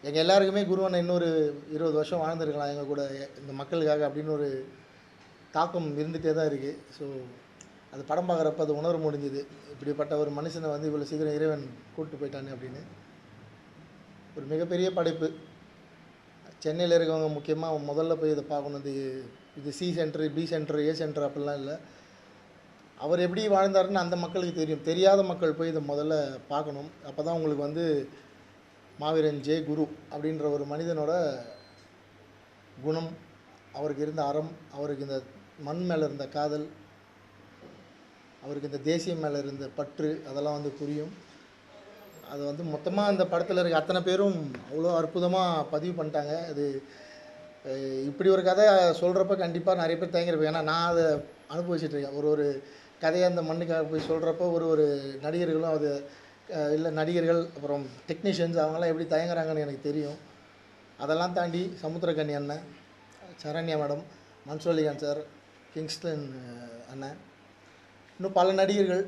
எங்கள் எல்லாருக்குமே குரு அண்ணன் இன்னொரு 20 வருஷம் வாழ்ந்துருக்கலாம் எங்கள் கூட இந்த மக்களுக்காக அப்படின்னு ஒரு தாக்கம் இருந்துகிட்டே தான் இருக்குது. ஸோ அது படம் பார்க்குறப்ப அது உணர முடிஞ்சுது, இப்படிப்பட்ட ஒரு மனுஷனை வந்து இவ்வளோ சீக்கிரம் இறைவன் கூப்பிட்டு போயிட்டானே அப்படின்னு. ஒரு மிகப்பெரிய படைப்பு. சென்னையில் இருக்கவங்க முக்கியமாக முதல்ல போய் இதை பார்க்கணும். இது C centre, B centre, A centre அப்படிலாம் இல்லை. அவர் எப்படி வாழ்ந்தாருன்னு அந்த மக்களுக்கு தெரியும். தெரியாத மக்கள் போய் இதை முதல்ல பார்க்கணும். அப்போ தான் உங்களுக்கு வந்து மாவீரன் ஜே குரு அப்படின்ற ஒரு மனிதனோட குணம், அவருக்கு இருந்த அறம், அவருக்கு இந்த மண் மேலே இருந்த காதல், அவருக்கு இந்த தேசியம் மேலே இருந்த பற்று, அதெல்லாம் வந்து புரியும். அது வந்து மொத்தமாக அந்த படத்தில் இருக்க அத்தனை பேரும் அவ்வளோ அற்புதமாக பதிவு பண்ணிட்டாங்க. அது இப்படி ஒரு கதை சொல்கிறப்ப கண்டிப்பாக நிறைய பேர் தயங்கிருப்பேன். ஏன்னா நான் அதை அனுபவிச்சிட்ருக்கேன். ஒரு கதையை அந்த மண்ணுக்காக போய் சொல்கிறப்போ ஒரு நடிகர்களும் அது இல்லை நடிகர்கள் அப்புறம் டெக்னீஷியன்ஸ் அவங்களாம் எப்படி தயங்குறாங்கன்னு எனக்கு தெரியும். அதெல்லாம் தாண்டி சமுத்திரக்கனி அண்ணன், சரண்யா மேடம், மன்சூலிகான் சார், கிங்ஸ்டன் அண்ணன், இன்னும் பல நடிகர்கள்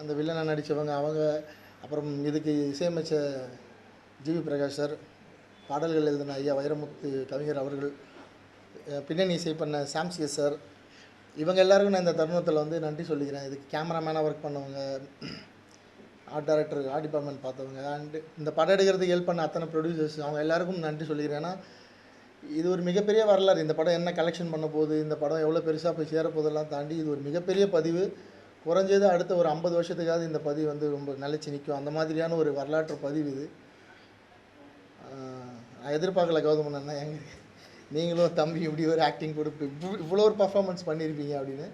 அந்த வில்லனை நடித்தவங்க அவங்க, அப்புறம் இதுக்கு இசையமைச்ச ஜிவி பிரகாஷ் சார், பாடல்கள் எழுதின ஐயா வைரமுத்து கவிஞர் அவர்கள், பின்னணி இசை பண்ண சாம்சியஸ் சார், இவங்க எல்லாருக்கும் நான் இந்த தருணத்தில் வந்து நன்றி சொல்லிக்கிறேன். இதுக்கு கேமராமேனாக ஒர்க் பண்ணவங்க, ஆர்ட் டைரக்டர், ஆர்ட் டிபார்ட்மெண்ட் பார்த்தவங்க, அண்டு இந்த படம் எடுக்கிறதுக்கு ஹெல்ப் பண்ண அத்தனை ப்ரொடியூசர்ஸ், அவங்க எல்லாருக்கும் நன்றி சொல்லிக்கிறேன். ஏன்னா இது ஒரு மிகப்பெரிய வரலாறு. இந்த படம் என்ன கலெக்ஷன் பண்ண போகுது, இந்த படம் எவ்வளோ பெருசாக போய் சேரப்போதெல்லாம் தாண்டி இது ஒரு மிகப்பெரிய பதிவு. குறைஞ்சது அடுத்த ஒரு 50 வருஷத்துக்காவது இந்த பதிவு வந்து ரொம்ப நிலைச்சி நிற்கும். அந்த மாதிரியான ஒரு வரலாற்று பதிவு இது. நான் எதிர்பார்க்கல கௌதம் அண்ணன் நீங்களும் தம்பி இப்படி ஒரு ஆக்டிங் கொடுப்பு இவ்வளோ ஒரு பர்ஃபார்மன்ஸ் பண்ணியிருப்பீங்க அப்படின்னு.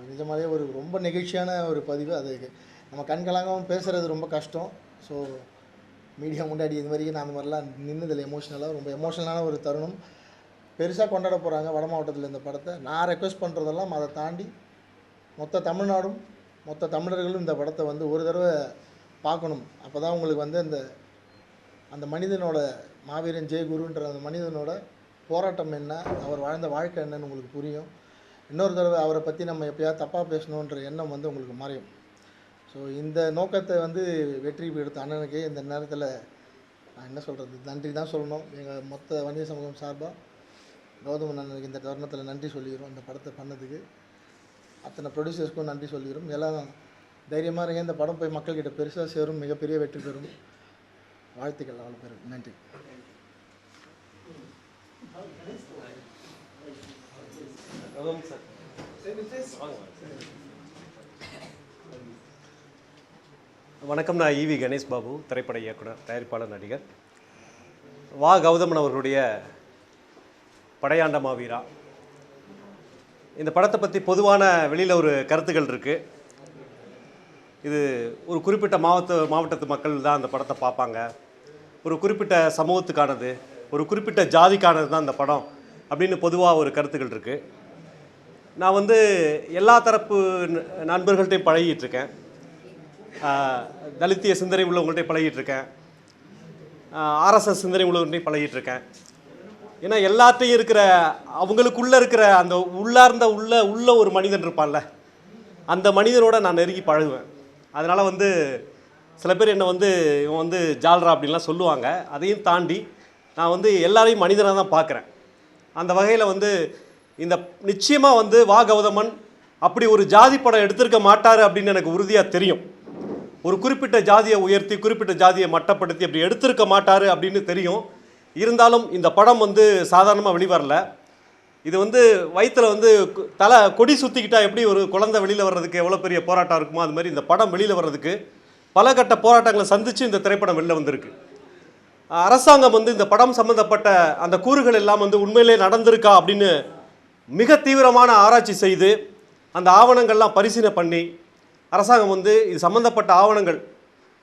நிஜமாகவே ஒரு ரொம்ப நெகிழ்ச்சியான ஒரு பதிவு. அது நம்ம கண்களாகவும் பேசுகிறது ரொம்ப கஷ்டம். ஸோ மீடியா முன்னாடி இது வரைக்கும் நான் அந்த மாதிரிலாம் நின்னதில்லை. ரொம்ப எமோஷனலான ஒரு தருணம். பெருசாக கொண்டாட போகிறாங்க வட மாவட்டத்தில் இந்த படத்தை. நான் ரெக்வெஸ்ட் பண்ணுறதெல்லாம் அதை தாண்டி மொத்த தமிழ்நாடும் மொத்த தமிழர்களும் இந்த படத்தை வந்து ஒரு தடவை பார்க்கணும். அப்போ தான் உங்களுக்கு வந்து அந்த மனிதனோட மாவீரன் ஜெய குருன்ற அந்த மனிதனோட போராட்டம் என்ன, அவர் வாழ்ந்த வாழ்க்கை என்னன்னு உங்களுக்கு புரியும். இன்னொரு தடவை அவரை பற்றி நம்ம எப்போயாவது தப்பாக பேசணுன்ற எண்ணம் வந்து உங்களுக்கு மறையும். ஸோ இந்த நோக்கத்தை வந்து வெற்றி எடுத்த அண்ணனுக்கு இந்த நேரத்தில் நான் என்ன சொல்கிறது, நன்றி தான் சொல்லணும். எங்கள் மொத்த வன்னிய சமூகம் சார்பாக கௌதம் அண்ணனுக்கு இந்த தருணத்தில் நன்றி சொல்லிக்கிறோம். இந்த படத்தை பண்ணதுக்கு அத்தனை ப்ரொடியூசர்ஸ்க்கும் நன்றி சொல்லிக்கிறோம். எல்லாம் தைரியமாக இருங்க. இந்த படம் போய் மக்கள்கிட்ட பெருசாக சேரும், மிகப்பெரிய வெற்றி பெறும். வாழ்த்துக்கள் அவ்வளோ பேருக்கு. நன்றி. வணக்கம். நான் ஈவி கணேஷ் பாபு, திரைப்பட இயக்குனர், தயாரிப்பாளர், நடிகர். வா கௌதமன் அவர்களுடைய படையாண்ட மாவீரா இந்த படத்தை பற்றி பொதுவான வெளியில் ஒரு கருத்துக்கள் இருக்குது. இது ஒரு குறிப்பிட்ட மாவட்டத்து மக்கள் தான் அந்த படத்தை பார்ப்பாங்க, ஒரு குறிப்பிட்ட சமூகத்துக்கானது, ஒரு குறிப்பிட்ட ஜாதிக்கானது தான் இந்த படம் அப்படின்னு பொதுவாக ஒரு கருத்துக்கள் இருக்குது. நான் வந்து எல்லா தரப்பு நண்பர்கள்ட்டையும் பழகிட்டுருக்கேன். தலித்திய சிந்தனை உள்ளவங்கள்ட்டையும் பழகிட்டுருக்கேன். ஆர்எஸ்எஸ் சிந்தனை உள்ளவங்கள்ட்டையும் பழகிட்டுருக்கேன். ஏன்னா எல்லாத்தையும் இருக்கிற அவங்களுக்குள்ளே இருக்கிற அந்த உள்ளார்ந்த உள்ள ஒரு மனிதன் இருப்பான்ல, அந்த மனிதனோட நான் நெருங்கி பழகுவேன். அதனால் வந்து சில பேர் என்னை வந்து இவன் வந்து ஜால்ரா அப்படின்லாம் சொல்லுவாங்க. அதையும் தாண்டி நான் வந்து எல்லாரையும் மனிதனாக தான் பார்க்குறேன். அந்த வகையில் வந்து இந்த நிச்சயமாக வந்து வா கௌதமன் அப்படி ஒரு ஜாதி படம் எடுத்திருக்க மாட்டார் அப்படின்னு எனக்கு உறுதியாக தெரியும். ஒரு குறிப்பிட்ட ஜாதியை உயர்த்தி குறிப்பிட்ட ஜாதியை மட்டப்படுத்தி அப்படி எடுத்திருக்க மாட்டார் அப்படின்னு தெரியும். இருந்தாலும் இந்த படம் வந்து சாதாரணமாக வெளிவரல. இது வந்து வயிற்றில் வந்து தலை கொடி சுற்றிக்கிட்டா எப்படி ஒரு குழந்தை வெளியில் வர்றதுக்கு எவ்வளோ பெரிய போராட்டம் இருக்குமோ அது மாதிரி இந்த படம் வெளியில் வர்றதுக்கு பல கட்ட போராட்டங்களை சந்தித்து இந்த திரைப்படம் வெளில வந்திருக்கு. அரசாங்கம் வந்து இந்த படம் சம்மந்தப்பட்ட அந்த கூறுகள் எல்லாம் வந்து உண்மையிலே நடந்திருக்கா அப்படின்னு மிக தீவிரமான ஆராய்ச்சி செய்து அந்த ஆவணங்கள்லாம் பரிசீலனை பண்ணி அரசாங்கம் வந்து இது சம்மந்தப்பட்ட ஆவணங்கள்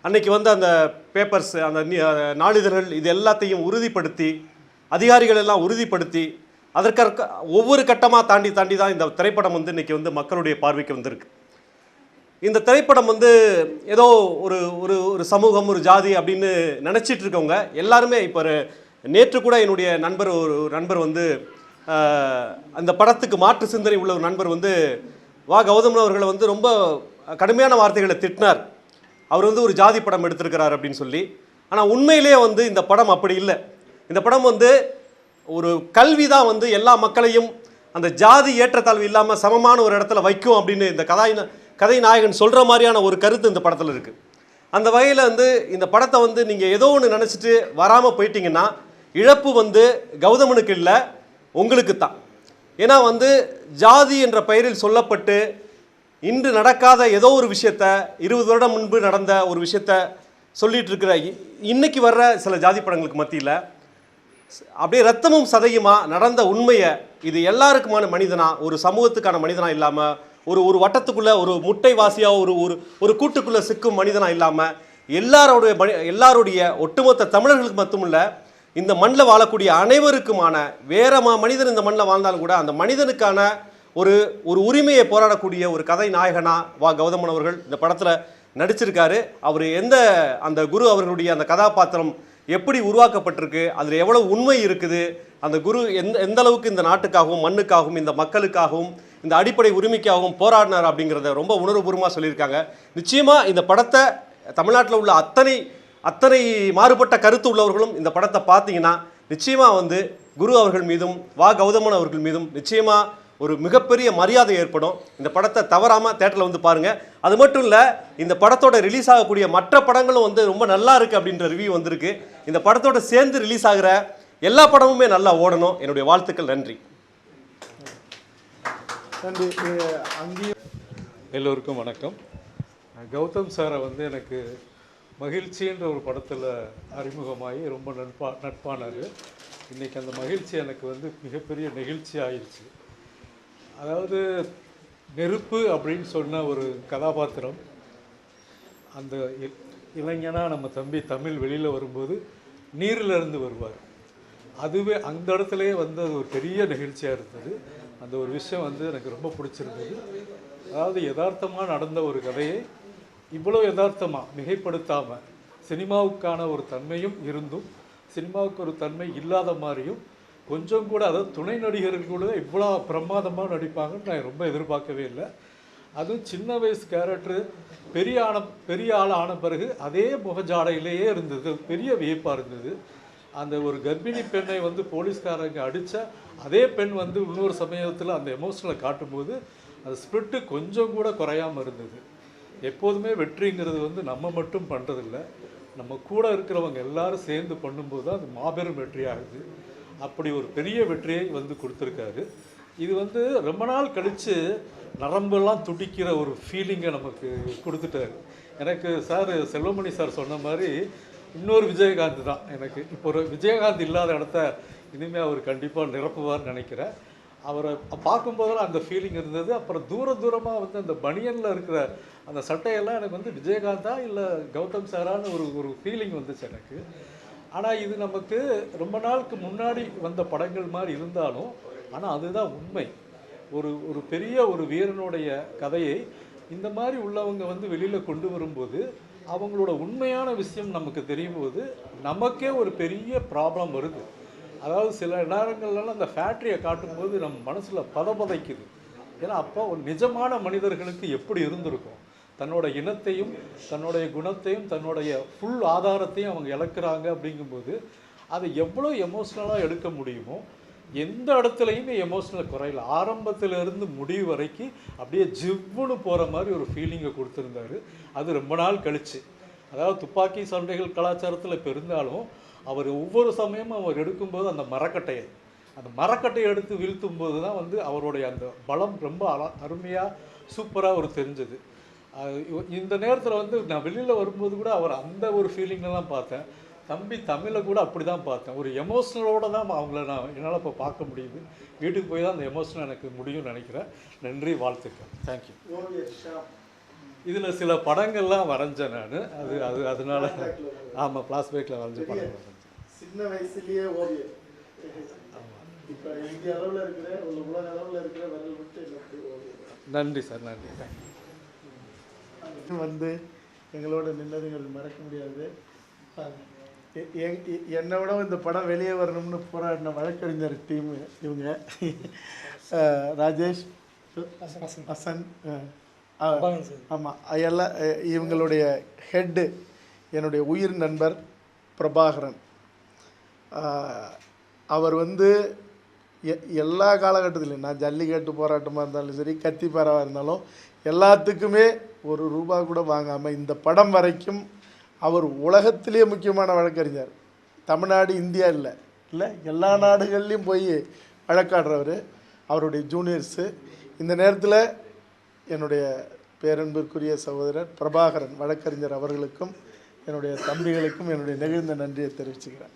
அன்னைக்கு வந்து அந்த பேப்பர்ஸ் அந்த நாளிதழ்கள் இது எல்லாத்தையும் உறுதிப்படுத்தி அதிகாரிகள் எல்லாம் உறுதிப்படுத்தி அதற்காக ஒவ்வொரு கட்டமாக தாண்டி தான் இந்த திரைப்படம் வந்து இன்றைக்கி வந்து மக்களுடைய பார்வைக்கு வந்திருக்கு. இந்த திரைப்படம் வந்து ஏதோ ஒரு ஒரு ஒரு சமூகம் ஒரு ஜாதி அப்படின்னு நினச்சிட்டு இருக்கவங்க எல்லாருமே இப்போ நேற்று கூட என்னுடைய நண்பர் வந்து அந்த படத்துக்கு மாற்று சிந்தனை உள்ள ஒரு நண்பர் வந்து வா கௌதமன் அவர்களை வந்து ரொம்ப கடுமையான வார்த்தைகளை திட்டினார். அவர் வந்து ஒரு ஜாதி படம் எடுத்திருக்கிறார் அப்படின்னு சொல்லி. ஆனால் உண்மையிலேயே வந்து இந்த படம் அப்படி இல்லை. இந்த படம் வந்து ஒரு கல்வி தான் வந்து எல்லா மக்களையும் அந்த ஜாதி ஏற்றத்தாழ்வு இல்லாமல் சமமான ஒரு இடத்துல வைக்கும் அப்படின்னு இந்த கதை நாயகன் சொல்கிற மாதிரியான ஒரு கருத்து இந்த படத்தில் இருக்குது. அந்த வகையில் வந்து இந்த படத்தை வந்து நீங்கள் ஏதோ ஒன்று நினச்சிட்டு வராமல் போயிட்டீங்கன்னா இழப்பு வந்து கௌதமனுக்கு இல்லை, உங்களுக்கு தான். ஏன்னா வந்து ஜாதி என்ற பெயரில் சொல்லப்பட்டு இன்று நடக்காத ஏதோ ஒரு விஷயத்த 20 வருடம் முன்பு நடந்த ஒரு விஷயத்த சொல்லிட்டு இருக்கிற இன்னைக்கு வர்ற சில ஜாதி படங்களுக்கு மத்தியில் அப்படியே ரத்தமும் சதையுமா நடந்த உண்மையை இது எல்லாருக்குமான மனிதனா ஒரு சமூகத்துக்கான மனிதனா இல்லாமல் ஒரு வட்டத்துக்குள்ளே ஒரு முட்டைவாசியாக ஒரு கூட்டுக்குள்ளே சிக்கும் மனிதனா இல்லாமல் எல்லாருடைய ஒட்டுமொத்த தமிழர்களுக்கு மட்டுமில்ல இந்த மண்ணில் வாழக்கூடிய அனைவருக்குமான வேற மனிதன் இந்த மண்ணில் வாழ்ந்தாலும் கூட அந்த மனிதனுக்கான ஒரு உரிமையை போராடக்கூடிய ஒரு கதை நாயகனா வா கௌதமன் அவர்கள் இந்த படத்தில் நடிச்சிருக்காரு. அவர் அந்த குரு அவர்களுடைய அந்த கதாபாத்திரம் எப்படி உருவாக்கப்பட்டிருக்கு, அதில் எவ்வளவு உண்மை இருக்குது, அந்த குரு எந்த அளவுக்கு இந்த நாட்டுக்காகவும் மண்ணுக்காகவும் இந்த மக்களுக்காகவும் இந்த அடிப்படை உரிமைக்காகவும் போராடினார் அப்படிங்கிறத ரொம்ப உணர்வுபூர்வமாக சொல்லியிருக்காங்க. நிச்சயமாக இந்த படத்தை தமிழ்நாட்டில் உள்ள அத்தனை மாறுபட்ட கருத்து உள்ளவர்களும் இந்த படத்தை பார்த்தீங்கன்னா நிச்சயமாக வந்து குரு அவர்கள் மீதும் வா கௌதமன் அவர்கள் மீதும் நிச்சயமாக ஒரு மிகப்பெரிய மரியாதை ஏற்படும். இந்த படத்தை தவறாமல் தேட்டரில் வந்து பாருங்கள். அது மட்டும் இல்லை, இந்த படத்தோட ரிலீஸ் ஆகக்கூடிய மற்ற படங்களும் வந்து ரொம்ப நல்லா இருக்குது அப்படின்ற ரிவ்யூ வந்திருக்கு. இந்த படத்தோட சேர்ந்து ரிலீஸ் ஆகிற எல்லா படமுமே நல்லா ஓடணும். என்னுடைய வாழ்த்துக்கள். நன்றி. எல்லோருக்கும் வணக்கம். கௌதம் சாரை வந்து எனக்கு மகிழ்ச்சின்ற ஒரு படத்தில் அறிமுகமாகி ரொம்ப நட்பானார். இன்றைக்கி அந்த மகிழ்ச்சி எனக்கு வந்து மிகப்பெரிய நெகிழ்ச்சி ஆயிடுச்சு. அதாவது நெருப்பு அப்படின்னு சொன்ன ஒரு கதாபாத்திரம் அந்த இளைஞனாக நம்ம தம்பி தமிழ் வெளியில் வரும்போது நீரிலிருந்து வருவார். அதுவே அந்த இடத்துலையே வந்து அது ஒரு பெரிய நிகழ்ச்சியாக இருந்தது. அந்த ஒரு விஷயம் வந்து எனக்கு ரொம்ப பிடிச்சிருந்தது. அதாவது யதார்த்தமாக நடந்த ஒரு கதையை இவ்வளோ யதார்த்தமாக மிகைப்படுத்தாமல் சினிமாவுக்கான ஒரு தன்மையும் இருந்தும் சினிமாவுக்கு ஒரு தன்மை இல்லாத மாதிரியும் கொஞ்சம் கூட, அதாவது துணை நடிகர்கள் கூட இவ்வளோ பிரமாதமாக நடிப்பாங்கன்னு நான் ரொம்ப எதிர்பார்க்கவே இல்லை. அதுவும் சின்ன வயசு கேரக்டரு பெரிய ஆள் ஆன பிறகு அதே முகஜாடையிலேயே இருந்தது. பெரிய வியப்பாக இருந்தது. அந்த ஒரு கர்ப்பிணி பெண்ணை வந்து போலீஸ்காரங்க அடித்த அதே பெண் வந்து இன்னொரு சமயத்தில் அந்த எமோஷனலை காட்டும்போது அந்த ஸ்பிரிட்டு கொஞ்சம் கூட குறையாமல் இருந்தது. எப்போதுமே வெற்றிங்கிறது வந்து நம்ம மட்டும் பண்ணுறதில்ல, நம்ம கூட இருக்கிறவங்க எல்லாரும் சேர்ந்து பண்ணும்போது தான் அது மாபெரும் வெற்றி ஆகுது. அப்படி ஒரு பெரிய வெற்றியை வந்து கொடுத்துருக்காரு. இது வந்து ரொம்ப நாள் கழித்து நரம்பெல்லாம் துடிக்கிற ஒரு ஃபீலிங்கை நமக்கு கொடுத்துட்டாரு. எனக்கு செல்வமணி சார் சொன்ன மாதிரி இன்னொரு விஜயகாந்த் தான் எனக்கு. இப்போ ஒரு விஜயகாந்த் இல்லாத இடத்த இனிமேல் அவர் கண்டிப்பாக நிரப்புவார்னு நினைக்கிறேன். அவரை பார்க்கும்போதெல்லாம் அந்த ஃபீலிங் இருந்தது. அப்புறம் தூரமாக வந்து அந்த பனியனில் இருக்கிற அந்த சட்டையெல்லாம் எனக்கு வந்து விஜயகாந்தா இல்லை கௌதம் சாரான்னு ஒரு ஃபீலிங் வந்துச்சு எனக்கு. ஆனால் இது நமக்கு ரொம்ப நாளுக்கு முன்னாடி வந்த படங்கள் மாதிரி இருந்தாலும், ஆனால் அதுதான் உண்மை. ஒரு ஒரு பெரிய ஒரு வீரனுடைய கதையை இந்த மாதிரி உள்ளவங்க வந்து வெளியில் கொண்டு வரும்போது, அவங்களோட உண்மையான விஷயம் நமக்கு தெரியும் போது நமக்கே ஒரு பெரிய ப்ராப்ளம் வருது. அதாவது சில நேரங்கள்லாம் அந்த ஃபேக்ட்ரியை காட்டும்போது நம்ம மனசில் பதபதைக்குது. ஏன்னா அப்போ ஒரு நிஜமான மனிதர்களுக்கு எப்படி இருந்திருக்கும், தன்னோட இனத்தையும் தன்னுடைய குணத்தையும் தன்னுடைய ஃபுல் ஆதாரத்தையும் அவங்க இழக்கிறாங்க. அப்படிங்கும்போது அதை எவ்வளோ எமோஷ்னலாக எடுக்க முடியுமோ, எந்த இடத்துலையுமே எமோஷ்னல் குறையில, ஆரம்பத்திலிருந்து முடிவு வரைக்கும் அப்படியே ஜிவ்வுன்னு போகிற மாதிரி ஒரு ஃபீலிங்கை கொடுத்துருந்தாரு. அது ரொம்ப நாள் கழிச்சு, அதாவது துப்பாக்கி சண்டைகள் கலாச்சாரத்தில் இப்போ இருந்தாலும் அவர் ஒவ்வொரு சமயமும் அவர் எடுக்கும்போது அந்த மரக்கட்டையை எடுத்து வீழ்த்தும் போது தான் வந்து அவருடைய அந்த பலம் ரொம்ப அருமையாக சூப்பராக ஒரு தெரிஞ்சது. இந்த நேரத்தில் வந்து நான் வெளியில் வரும்போது கூட அவர் அந்த ஒரு ஃபீலிங்லாம் பார்த்தேன். தம்பி தமிழை கூட அப்படி தான் பார்த்தேன். ஒரு எமோஷ்னலோடு தான் அவங்கள என்னால் இப்போ பார்க்க முடியுது. வீட்டுக்கு போய் தான் அந்த எமோஷனல் எனக்கு முடியும்னு நினைக்கிறேன். நன்றி, வாழ்த்துக்கள். தேங்க்யூ. இதில் சில படங்கள்லாம் வரைஞ்சேன் நான். அதனால ஆமாம், ஃப்ளாஷ்பேக்கில் வரைஞ்ச படம் வரைஞ்சேன். சின்ன வயசுலேயே ஓவியம். இப்போ இந்திய அளவில் இருக்கிற உலக அளவில் இருக்கிற விரல் விட்டு ஓவியம். நன்றி சார், நன்றி, தேங்க்யூ. வந்து எங்களோட நின்னதுங்கள் மறக்க முடியாது. என்னை விட இந்த படம் வெளியே வரணும்னு போராடின வழக்கறிஞர் டீம் இவங்க. ராஜேஷ், ஹசன், ஆமாம், எல்லாம் இவங்களுடைய ஹெட்டு என்னுடைய உயிர் நண்பர் பிரபாகரன். அவர் வந்து எல்லா காலகட்டத்திலையும், நான் ஜல்லிக்கட்டு போராட்டமாக இருந்தாலும் சரி, கத்திப்பாராவாக இருந்தாலும் எல்லாத்துக்குமே ஒரு ரூபா கூட வாங்காமல் இந்த படம் வரைக்கும் அவர் உலகத்திலேயே முக்கியமான வழக்கறிஞர். தமிழ்நாடு, இந்தியா இல்லை எல்லா நாடுகள்லேயும் போய் வழக்காடுறவர். அவருடைய ஜூனியர்ஸு. இந்த நேரத்தில் என்னுடைய பேரன்பிற்குரிய சகோதரர் பிரபாகரன் வழக்கறிஞர் அவர்களுக்கும் என்னுடைய தம்பிகளுக்கும் என்னுடைய நெகிழ்ந்த நன்றியை தெரிவிச்சுக்கிறேன்.